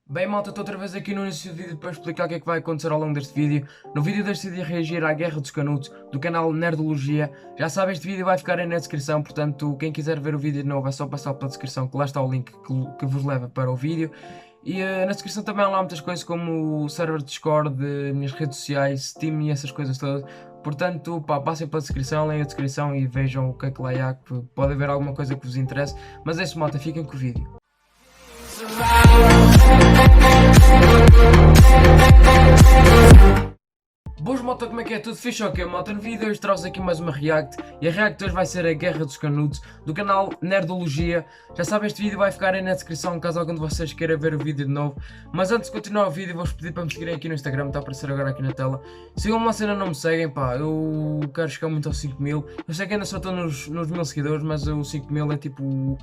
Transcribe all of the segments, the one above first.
Bem, malta, estou outra vez aqui no início do vídeo para explicar o que é que vai acontecer ao longo deste vídeo. No vídeo decidi reagir à Guerra dos Canudos, do canal Nerdologia. Já sabem, este vídeo vai ficar aí na descrição, portanto, quem quiser ver o vídeo de novo é só passar pela descrição, que lá está o link que vos leva para o vídeo. E na descrição também há lá muitas coisas como o server Discord, minhas redes sociais, Steam e essas coisas todas. Portanto, pá, passem pela descrição, leiam a descrição e vejam o que é que lá há, que pode haver alguma coisa que vos interesse. Mas é isso, malta, fiquem com o vídeo. Boas, malta, como é que é? Tudo fixe ou quê, malta? No vídeo hoje trouxe aqui mais uma react e a react hoje vai ser a Guerra dos Canudos do canal Nerdologia. Já sabem, este vídeo vai ficar aí na descrição caso algum de vocês queira ver o vídeo de novo. Mas antes de continuar o vídeo vou-vos pedir para me seguirem aqui no Instagram, está a aparecer agora aqui na tela. Sigam-me lá se ainda não me seguem, pá, eu quero chegar muito aos 5.000. Eu sei que ainda só estou nos 1.000 seguidores, mas os 5.000 é tipo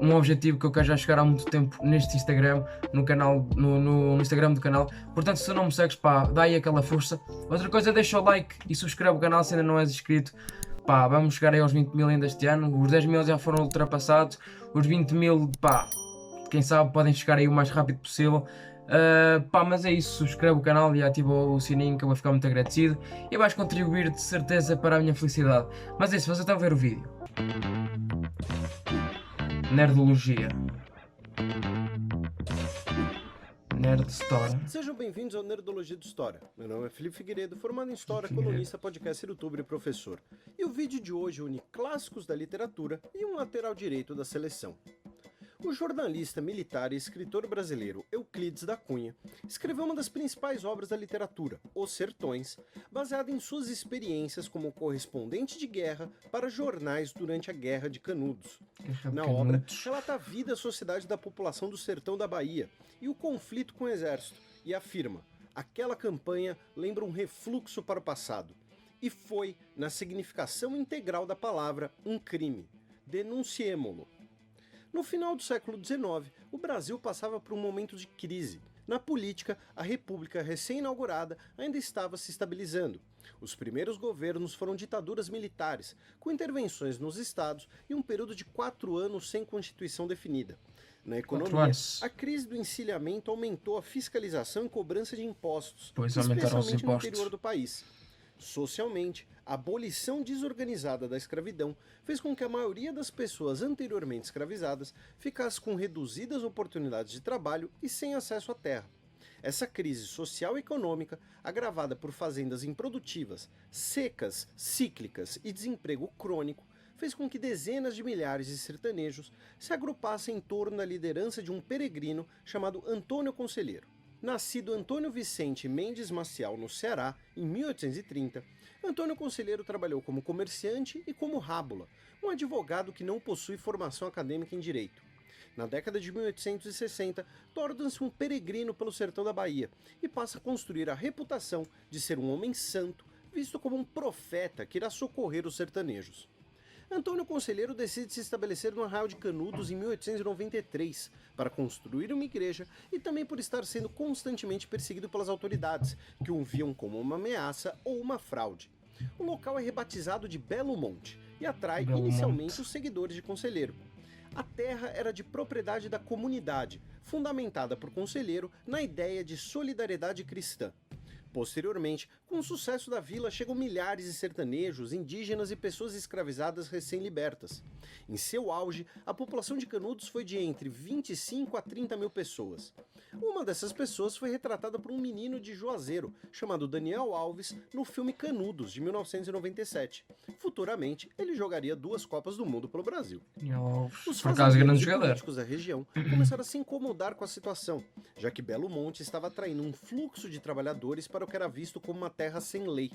um objetivo que eu quero já chegar há muito tempo neste Instagram, no canal, no Instagram do canal. Portanto, se não me segues, pá, dá aí aquela força. Outra coisa, deixa o like e subscreve o canal se ainda não és inscrito. Pá, vamos chegar aí aos 20.000 ainda este ano. Os 10.000 já foram ultrapassados. Os 20.000, pá, quem sabe podem chegar aí o mais rápido possível. Pá, mas é isso, subscreve o canal e ativa o sininho que eu vou ficar muito agradecido e vais contribuir de certeza para a minha felicidade. Mas é isso, vocês estão a ver o vídeo. Nerdologia. Nerd Store. Sejam bem-vindos ao Nerdologia de História. Meu nome é Felipe Figueiredo, formado em História, colunista, podcast, youtuber e professor. E o vídeo de hoje une clássicos da literatura e um lateral direito da seleção. O jornalista militar e escritor brasileiro Euclides da Cunha escreveu uma das principais obras da literatura, Os Sertões, baseada em suas experiências como correspondente de guerra para jornais durante a Guerra de Canudos. Na obra, relata a vida e a sociedade da população do sertão da Bahia e o conflito com o exército, e afirma: aquela campanha lembra um refluxo para o passado, e foi, na significação integral da palavra, um crime. Denunciemo-lo. No final do século XIX, o Brasil passava por um momento de crise. Na política, a república recém-inaugurada ainda estava se estabilizando. Os primeiros governos foram ditaduras militares, com intervenções nos estados e um período de 4 anos sem constituição definida. Na economia, a crise do encilhamento aumentou a fiscalização e cobrança de impostos, especialmente no interior do país. Socialmente, a abolição desorganizada da escravidão fez com que a maioria das pessoas anteriormente escravizadas ficasse com reduzidas oportunidades de trabalho e sem acesso à terra. Essa crise social e econômica, agravada por fazendas improdutivas, secas, cíclicas e desemprego crônico, fez com que dezenas de milhares de sertanejos se agrupassem em torno da liderança de um peregrino chamado Antônio Conselheiro. Nascido Antônio Vicente Mendes Maciel no Ceará, em 1830, Antônio Conselheiro trabalhou como comerciante e como rábula, um advogado que não possui formação acadêmica em direito. Na década de 1860, torna-se um peregrino pelo sertão da Bahia e passa a construir a reputação de ser um homem santo, visto como um profeta que irá socorrer os sertanejos. Antônio Conselheiro decide se estabelecer no Arraial de Canudos em 1893 para construir uma igreja e também por estar sendo constantemente perseguido pelas autoridades, que o viam como uma ameaça ou uma fraude. O local é rebatizado de Belo Monte e atrai inicialmente os seguidores de Conselheiro. A terra era de propriedade da comunidade, fundamentada por Conselheiro na ideia de solidariedade cristã. Posteriormente, com o sucesso da vila, chegam milhares de sertanejos, indígenas e pessoas escravizadas recém-libertas. Em seu auge, a população de Canudos foi de entre 25 a 30 mil pessoas. Uma dessas pessoas foi retratada por um menino de Juazeiro, chamado Daniel Alves, no filme Canudos, de 1997. Futuramente, ele jogaria 2 Copas do Mundo pelo Brasil. Os fazendeiros e políticos da região começaram a se incomodar com a situação, já que Belo Monte estava atraindo um fluxo de trabalhadores para o que era visto como uma terra sem lei.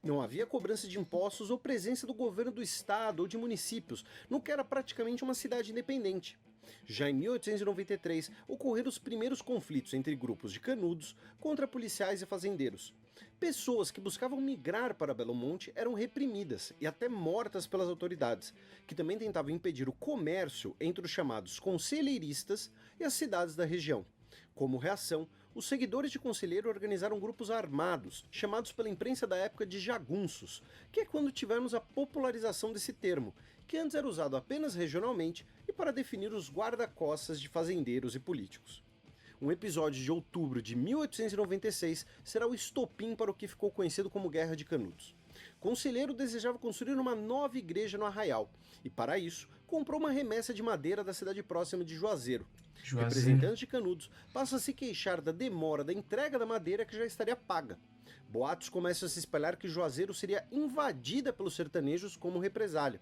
Não havia cobrança de impostos ou presença do governo do estado ou de municípios, no que era praticamente uma cidade independente. Já em 1893, ocorreram os primeiros conflitos entre grupos de canudos contra policiais e fazendeiros. Pessoas que buscavam migrar para Belo Monte eram reprimidas e até mortas pelas autoridades, que também tentavam impedir o comércio entre os chamados conselheiristas e as cidades da região. Como reação, os seguidores de Conselheiro organizaram grupos armados, chamados pela imprensa da época de jagunços, que é quando tivemos a popularização desse termo, que antes era usado apenas regionalmente e para definir os guarda-costas de fazendeiros e políticos. Um episódio de outubro de 1896 será o estopim para o que ficou conhecido como Guerra de Canudos. Conselheiro desejava construir uma nova igreja no Arraial e, para isso, comprou uma remessa de madeira da cidade próxima de Juazeiro. Representantes de Canudos passam a se queixar da demora da entrega da madeira que já estaria paga. Boatos começam a se espalhar que Juazeiro seria invadida pelos sertanejos como represália.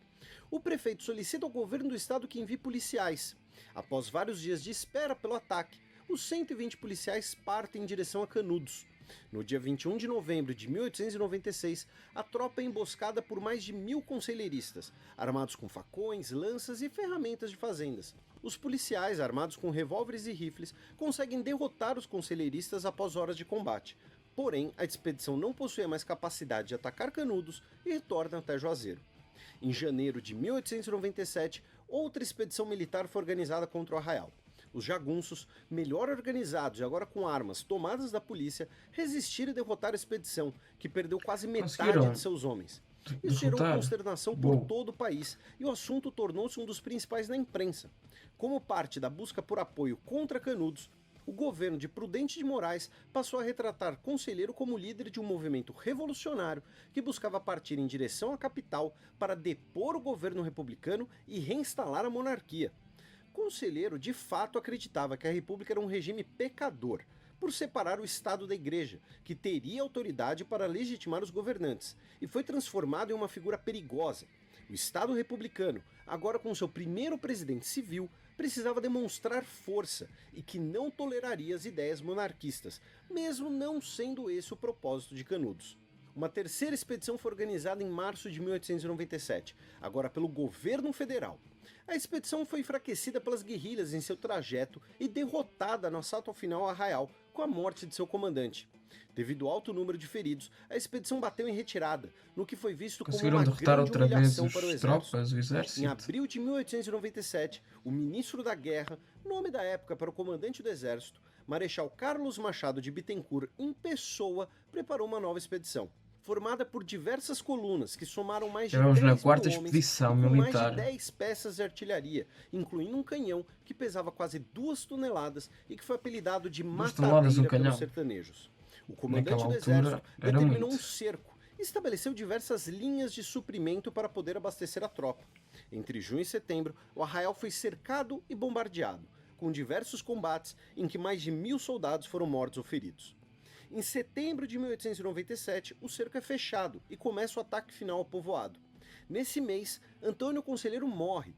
O prefeito solicita ao governo do estado que envie policiais. Após vários dias de espera pelo ataque, os 120 policiais partem em direção a Canudos. No dia 21 de novembro de 1896, a tropa é emboscada por mais de 1000 conselheiristas, armados com facões, lanças e ferramentas de fazendas. Os policiais, armados com revólveres e rifles, conseguem derrotar os conselheiristas após horas de combate. Porém, a expedição não possuía mais capacidade de atacar Canudos e retorna até Juazeiro. Em janeiro de 1897, outra expedição militar foi organizada contra o Arraial. Os jagunços, melhor organizados e agora com armas tomadas da polícia, resistiram e derrotaram a expedição, que perdeu quase metade de seus homens. Isso gerou consternação por todo o país e o assunto tornou-se um dos principais na imprensa. Como parte da busca por apoio contra Canudos, o governo de Prudente de Moraes passou a retratar Conselheiro como líder de um movimento revolucionário que buscava partir em direção à capital para depor o governo republicano e reinstalar a monarquia. Conselheiro de fato acreditava que a república era um regime pecador, por separar o Estado da Igreja, que teria autoridade para legitimar os governantes, e foi transformado em uma figura perigosa. O Estado republicano, agora com seu primeiro presidente civil, precisava demonstrar força e que não toleraria as ideias monarquistas, mesmo não sendo esse o propósito de Canudos. Uma terceira expedição foi organizada em março de 1897, agora pelo governo federal. A expedição foi enfraquecida pelas guerrilhas em seu trajeto e derrotada no assalto ao final a Arraial, com a morte de seu comandante. Devido ao alto número de feridos, a expedição bateu em retirada, no que foi visto como uma grande humilhação para o exército. Em abril de 1897, o ministro da Guerra, nome da época para o comandante do exército, Marechal Carlos Machado de Bittencourt, em pessoa, preparou uma nova expedição. Formada por diversas colunas que somaram mais de 10 na quarta mil homens, expedição com militar. mais de 10 peças de artilharia, incluindo um canhão que pesava quase 2 toneladas e que foi apelidado de matadeira pelos sertanejos. O comandante do exército determinou um cerco e estabeleceu diversas linhas de suprimento para poder abastecer a tropa. Entre junho e setembro, o Arraial foi cercado e bombardeado, com diversos combates em que mais de 1000 soldados foram mortos ou feridos. Em setembro de 1897, o cerco é fechado e começa o ataque final ao povoado. Nesse mês, Antônio Conselheiro morre,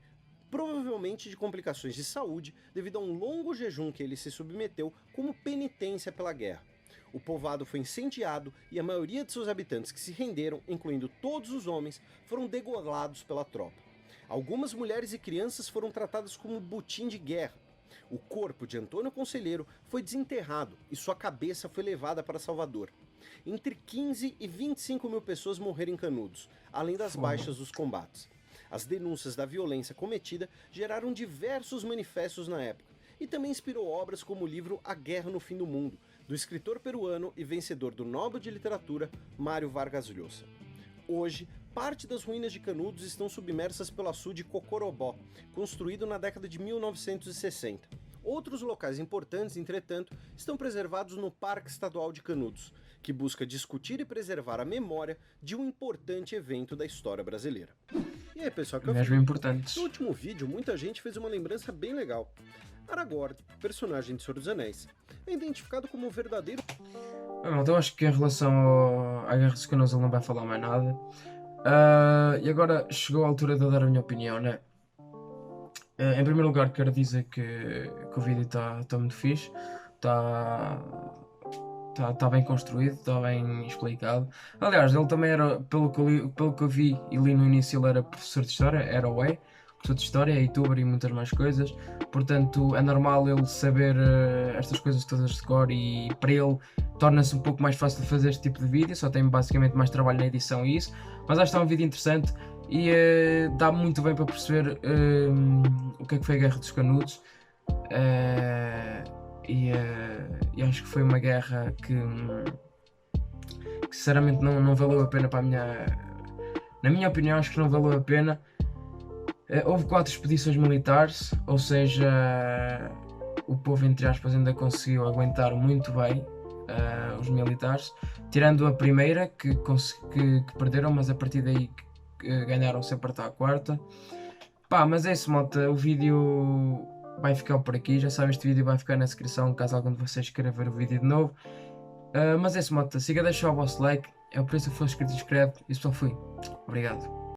provavelmente de complicações de saúde devido a um longo jejum que ele se submeteu como penitência pela guerra. O povoado foi incendiado e a maioria de seus habitantes que se renderam, incluindo todos os homens, foram degolados pela tropa. Algumas mulheres e crianças foram tratadas como butim de guerra. O corpo de Antônio Conselheiro foi desenterrado e sua cabeça foi levada para Salvador. Entre 15 e 25 mil pessoas morreram em Canudos, além das baixas dos combates. As denúncias da violência cometida geraram diversos manifestos na época e também inspirou obras como o livro A Guerra no Fim do Mundo, do escritor peruano e vencedor do Nobel de Literatura, Mário Vargas Llosa. Hoje, parte das ruínas de Canudos estão submersas pelo açude Cocorobó, construído na década de 1960. Outros locais importantes, entretanto, estão preservados no Parque Estadual de Canudos, que busca discutir e preservar a memória de um importante evento da história brasileira. E aí, pessoal, que eu Mesmo importantes. No último vídeo, muita gente fez uma lembrança bem legal. Aragorn, personagem de Senhor dos Anéis, é identificado como o verdadeiro... Então acho que em relação à Guerra dos Canudos ele não vai falar mais nada. E agora chegou a altura de eu dar a minha opinião, né? Em primeiro lugar quero dizer que o vídeo está muito fixe, está bem construído, está bem explicado. Aliás, ele também era, pelo que eu vi e li no início, ele era professor de História, era o professor de História, é youtuber e muitas mais coisas. Portanto, é normal ele saber estas coisas todas de cor e para ele torna-se um pouco mais fácil de fazer este tipo de vídeo, só tem basicamente mais trabalho na edição e isso. Mas acho que está um vídeo interessante e dá muito bem para perceber o que é que foi a Guerra dos Canudos. E acho que foi uma guerra que sinceramente não valeu a pena na minha opinião, acho que não valeu a pena. Houve 4 expedições militares, ou seja, o povo, entre aspas, ainda conseguiu aguentar muito bem os militares, tirando a primeira que perderam, mas a partir daí ganharam sempre até a quarta. Pá, mas é isso, malta, o vídeo vai ficar por aqui, já sabem, este vídeo vai ficar na descrição caso algum de vocês queira ver o vídeo de novo. Mas é isso, malta, siga a deixar o vosso like, é o preço que for inscrito e inscreve, e isso só fui. Obrigado.